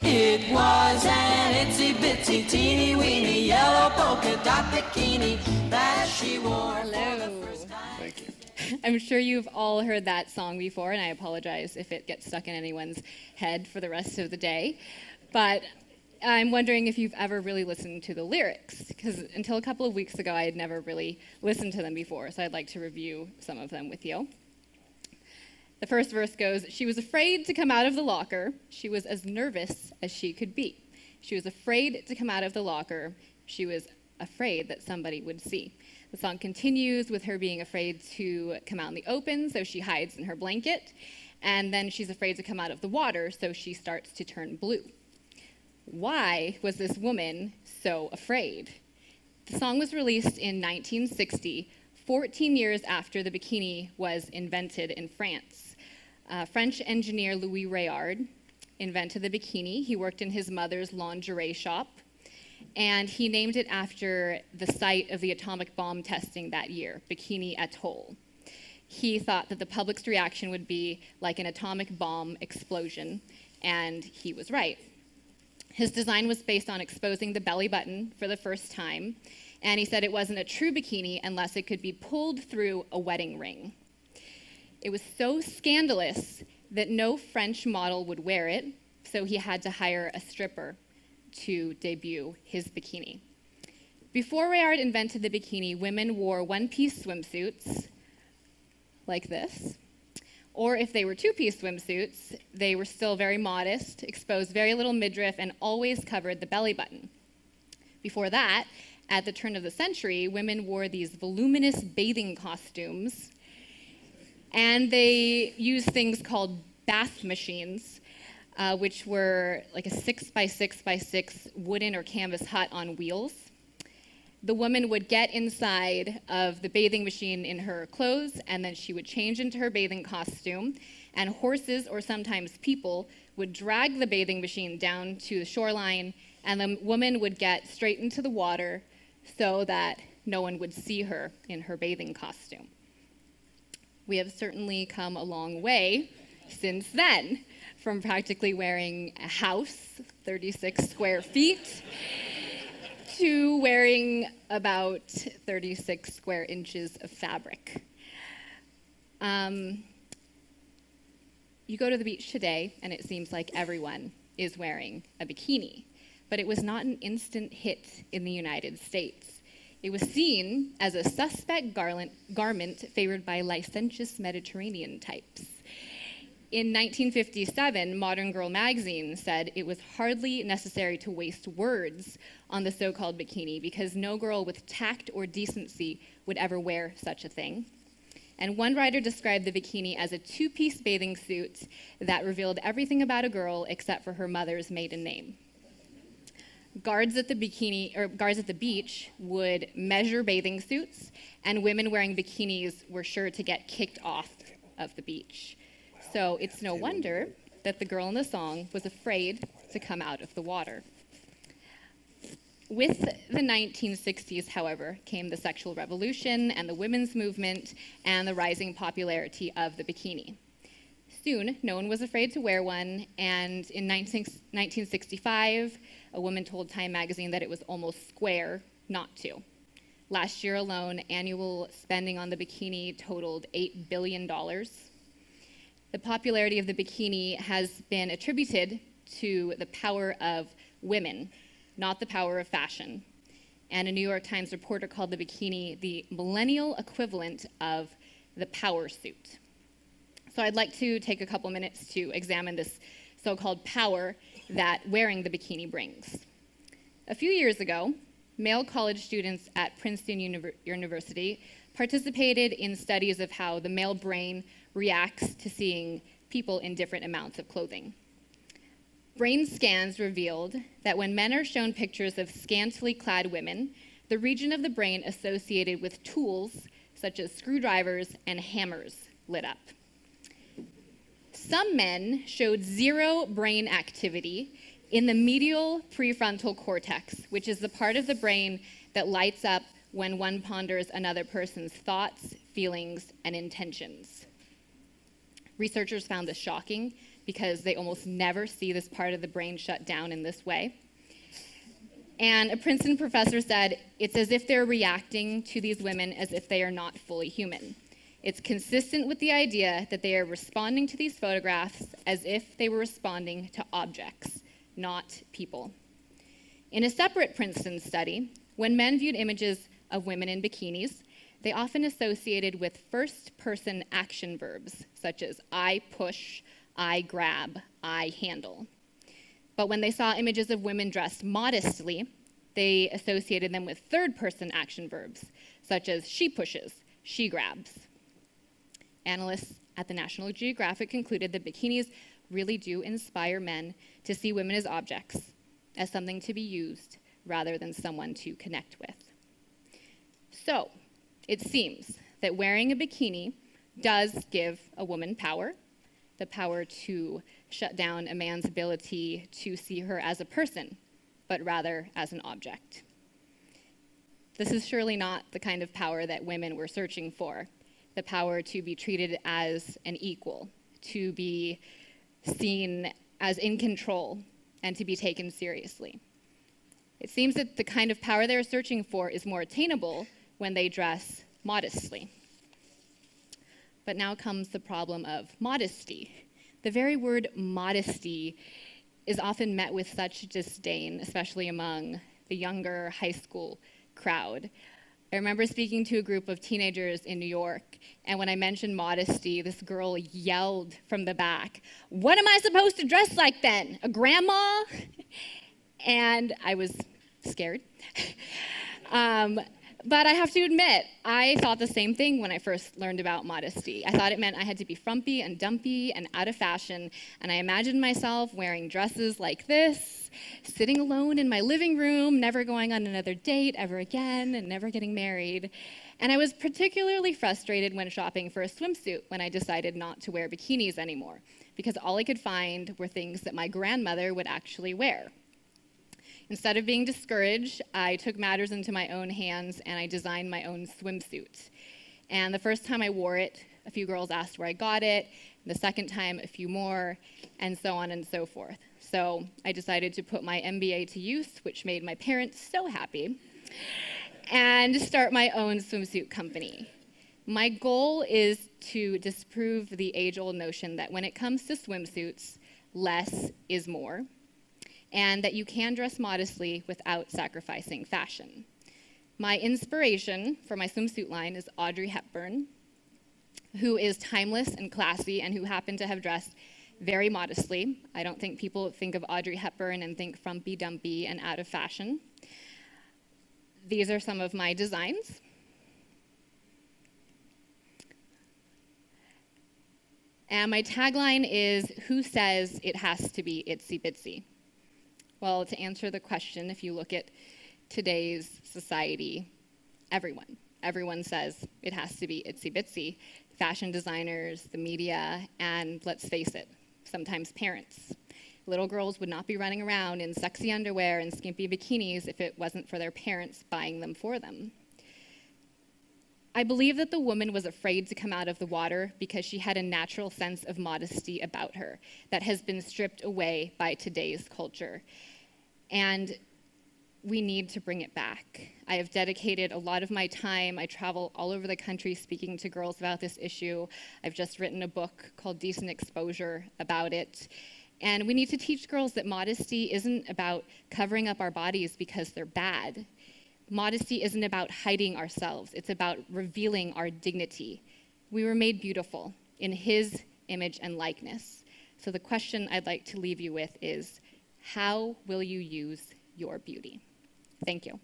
It was an itsy bitsy teeny weeny yellow polka dot bikini that she wore for the first time. Thank you. I'm sure you've all heard that song before, and I apologize if it gets stuck in anyone's head for the rest of the day. But I'm wondering if you've ever really listened to the lyrics, because until a couple of weeks ago, I had never really listened to them before, so I'd like to review some of them with you. The first verse goes, "She was afraid to come out of the locker. She was as nervous as she could be. She was afraid to come out of the locker. She was afraid that somebody would see." The song continues with her being afraid to come out in the open, so she hides in her blanket. And then she's afraid to come out of the water, so she starts to turn blue. Why was this woman so afraid? The song was released in 1960, 14 years after the bikini was invented in France. French engineer Louis Réard invented the bikini. He worked in his mother's lingerie shop, and he named it after the site of the atomic bomb testing that year, Bikini Atoll. He thought that the public's reaction would be like an atomic bomb explosion, and he was right. His design was based on exposing the belly button for the first time, and he said it wasn't a true bikini unless it could be pulled through a wedding ring. It was so scandalous that no French model would wear it, so he had to hire a stripper to debut his bikini. Before Réard invented the bikini, women wore one-piece swimsuits like this, or if they were two-piece swimsuits, they were still very modest, exposed very little midriff, and always covered the belly button. Before that, at the turn of the century, women wore these voluminous bathing costumes, and they used things called bath machines, which were like a 6x6x6 wooden or canvas hut on wheels. The woman would get inside of the bathing machine in her clothes, and then she would change into her bathing costume, and horses or sometimes people would drag the bathing machine down to the shoreline, and the woman would get straight into the water so that no one would see her in her bathing costume. We have certainly come a long way since then, from practically wearing a house, 36 square feet, to wearing about 36 square inches of fabric. You go to the beach today, and it seems like everyone is wearing a bikini. But it was not an instant hit in the United States. It was seen as a suspect garment favored by licentious Mediterranean types. In 1957, Modern Girl magazine said it was hardly necessary to waste words on the so-called bikini because no girl with tact or decency would ever wear such a thing. And one writer described the bikini as a two-piece bathing suit that revealed everything about a girl except for her mother's maiden name. Guards at the beach would measure bathing suits, and women wearing bikinis were sure to get kicked off of the beach. So it's no wonder that the girl in the song was afraid to come out of the water. With the 1960s, however, came the sexual revolution and the women's movement and the rising popularity of the bikini. Soon, no one was afraid to wear one, and in 1965, a woman told Time magazine that it was almost square not to. Last year alone, annual spending on the bikini totaled $8 billion. The popularity of the bikini has been attributed to the power of women, not the power of fashion. And a New York Times reporter called the bikini the millennial equivalent of the power suit. So I'd like to take a couple minutes to examine this so-called power that wearing the bikini brings. A few years ago, male college students at Princeton University participated in studies of how the male brain reacts to seeing people in different amounts of clothing. Brain scans revealed that when men are shown pictures of scantily clad women, the region of the brain associated with tools such as screwdrivers and hammers lit up. Some men showed zero brain activity in the medial prefrontal cortex, which is the part of the brain that lights up when one ponders another person's thoughts, feelings, and intentions. Researchers found this shocking because they almost never see this part of the brain shut down in this way. And a Princeton professor said, it's as if they're reacting to these women as if they are not fully human. It's consistent with the idea that they are responding to these photographs as if they were responding to objects, not people. In a separate Princeton study, when men viewed images of women in bikinis, they often associated with first-person action verbs, such as I push, I grab, I handle. But when they saw images of women dressed modestly, they associated them with third-person action verbs, such as she pushes, she grabs. Analysts at the National Geographic concluded that bikinis really do inspire men to see women as objects, as something to be used rather than someone to connect with. So, it seems that wearing a bikini does give a woman power, the power to shut down a man's ability to see her as a person, but rather as an object. This is surely not the kind of power that women were searching for, the power to be treated as an equal, to be seen as in control, and to be taken seriously. It seems that the kind of power they're searching for is more attainable when they dress modestly. But now comes the problem of modesty. The very word modesty is often met with such disdain, especially among the younger high school crowd. I remember speaking to a group of teenagers in New York, and when I mentioned modesty, this girl yelled from the back, "What am I supposed to dress like then? A grandma?" And I was scared. But I have to admit, I thought the same thing when I first learned about modesty. I thought it meant I had to be frumpy and dumpy and out of fashion, and I imagined myself wearing dresses like this, sitting alone in my living room, never going on another date ever again, and never getting married. And I was particularly frustrated when shopping for a swimsuit when I decided not to wear bikinis anymore, because all I could find were things that my grandmother would actually wear. Instead of being discouraged, I took matters into my own hands and I designed my own swimsuit. And the first time I wore it, a few girls asked where I got it. The second time, a few more, and so on and so forth. So I decided to put my MBA to use, which made my parents so happy, and start my own swimsuit company. My goal is to disprove the age-old notion that when it comes to swimsuits, less is more, and that you can dress modestly without sacrificing fashion. My inspiration for my swimsuit line is Audrey Hepburn, who is timeless and classy and who happened to have dressed very modestly. I don't think people think of Audrey Hepburn and think frumpy dumpy and out of fashion. These are some of my designs. And my tagline is, "Who says it has to be itsy bitsy?" Well, to answer the question, if you look at today's society, everyone says it has to be itsy bitsy. Fashion designers, the media, and let's face it, sometimes parents. Little girls would not be running around in sexy underwear and skimpy bikinis if it wasn't for their parents buying them for them. I believe that the woman was afraid to come out of the water because she had a natural sense of modesty about her that has been stripped away by today's culture. And we need to bring it back. I have dedicated a lot of my time. I travel all over the country speaking to girls about this issue. I've just written a book called Decent Exposure about it. And we need to teach girls that modesty isn't about covering up our bodies because they're bad. Modesty isn't about hiding ourselves. It's about revealing our dignity. We were made beautiful in His image and likeness. So the question I'd like to leave you with is, how will you use your beauty? Thank you.